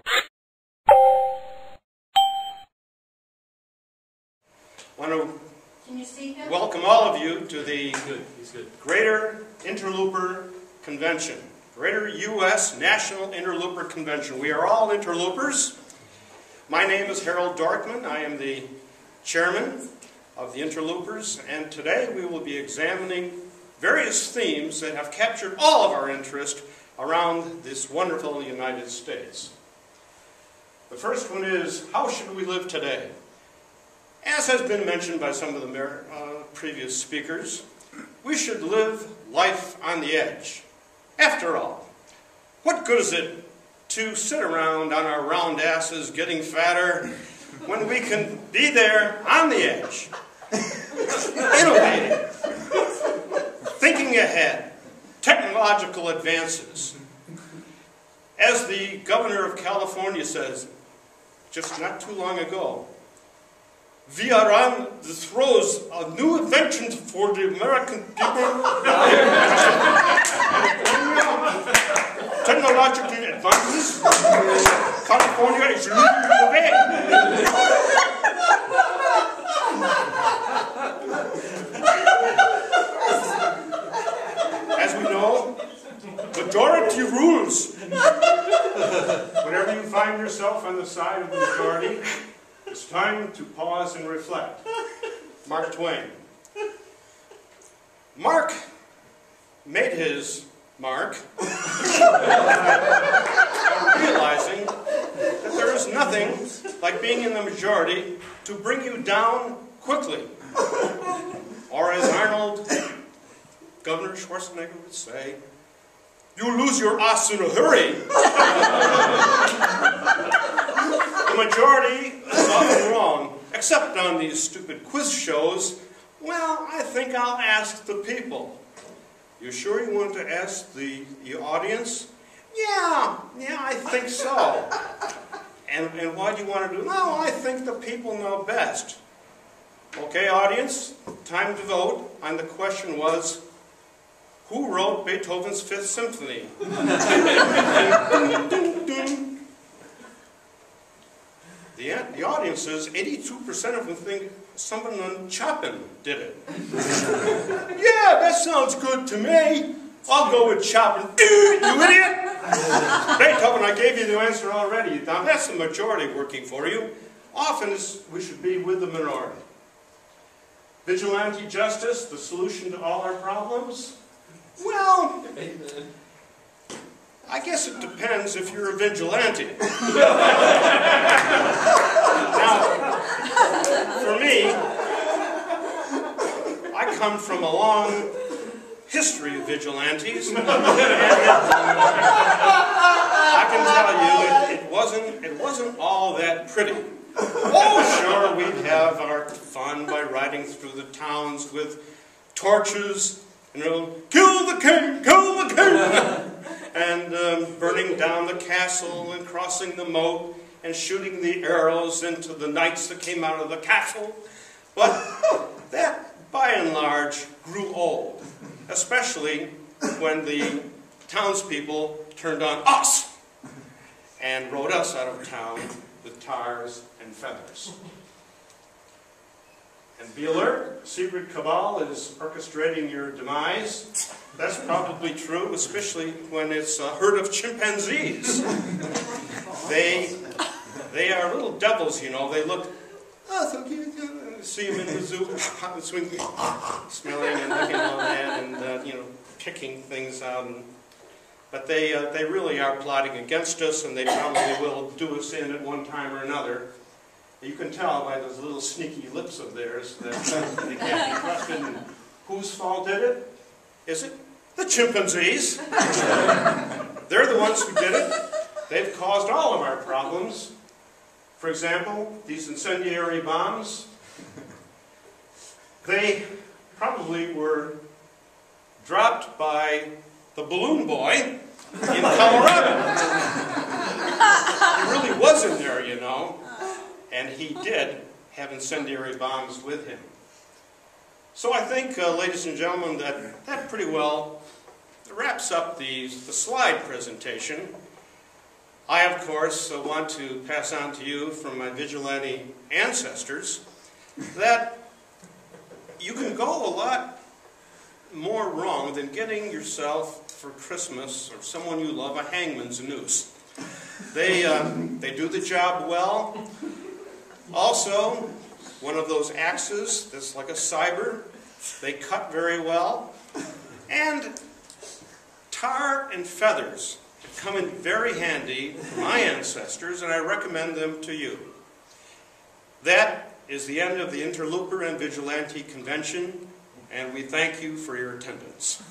I want to welcome all of you to the Greater Interlooper Convention, Greater U.S. National Interlooper Convention. We are all interloopers. My name is Harold Dortman. I am the chairman of the Interloopers, and today we will be examining various themes that have captured all of our interest around this wonderful United States. The first one is, how should we live today? As has been mentioned by some of the previous speakers, we should live life on the edge. After all, what good is it to sit around on our round asses getting fatter when we can be there on the edge, innovating, thinking ahead, technological advances. As the governor of California says, just not too long ago, we are on the throes of new inventions for the American people. Technological advances. California is leading the way. As we know, majority rules. Whenever you find yourself on the side of the majority, it's time to pause and reflect. Mark Twain. Mark made his mark realizing that there is nothing like being in the majority to bring you down quickly. Or as Arnold, Governor Schwarzenegger would say, you lose your ass in a hurry. The majority is often wrong, except on these stupid quiz shows. Well, I think I'll ask the people. You sure you want to ask the audience? Yeah, I think so. And why do you want to do it? No, I think the people know best. Okay, audience, time to vote. And the question was, who wrote Beethoven's Fifth Symphony? The audience says 82% of them think someone on Chopin did it. Yeah, that sounds good to me. I'll go with Chopin. You idiot! Beethoven, I gave you the answer already. Now that's the majority working for you. Often we should be with the minority. Vigilante justice, the solution to all our problems? Well, I guess it depends if you're a vigilante. Now, for me, I come from a long history of vigilantes. And I can tell you, it wasn't all that pretty. Oh, sure, we'd have our fun by riding through the towns with torches, you know, kill the king, kill the king! And burning down the castle and crossing the moat and shooting the arrows into the knights that came out of the castle. But that, by and large, grew old, especially when the townspeople turned on us and rode us out of town with tars and feathers. And be alert, a secret cabal is orchestrating your demise. That's probably true, especially when it's a herd of chimpanzees. They are little devils, you know. They look, oh, so cute. See them in the zoo, smelling and looking all that, and you know, picking things out. But they really are plotting against us, and they probably will do us in at one time or another. You can tell by those little sneaky lips of theirs that they can't be trusted. And whose fault did it? Is it the chimpanzees? They're the ones who did it. They've caused all of our problems. For example, these incendiary bombs, they probably were dropped by the balloon boy in Colorado. He really was in there, you know. And he did have incendiary bombs with him. So I think, ladies and gentlemen, that pretty well wraps up the slide presentation. I, of course, want to pass on to you from my vigilante ancestors that you can go a lot more wrong than getting yourself for Christmas or someone you love a hangman's noose. They do the job well. Also, one of those axes that's like a cyber, they cut very well. And tar and feathers come in very handy for my ancestors, and I recommend them to you. That is the end of the Interlooper and Vigilante Convention, and we thank you for your attendance.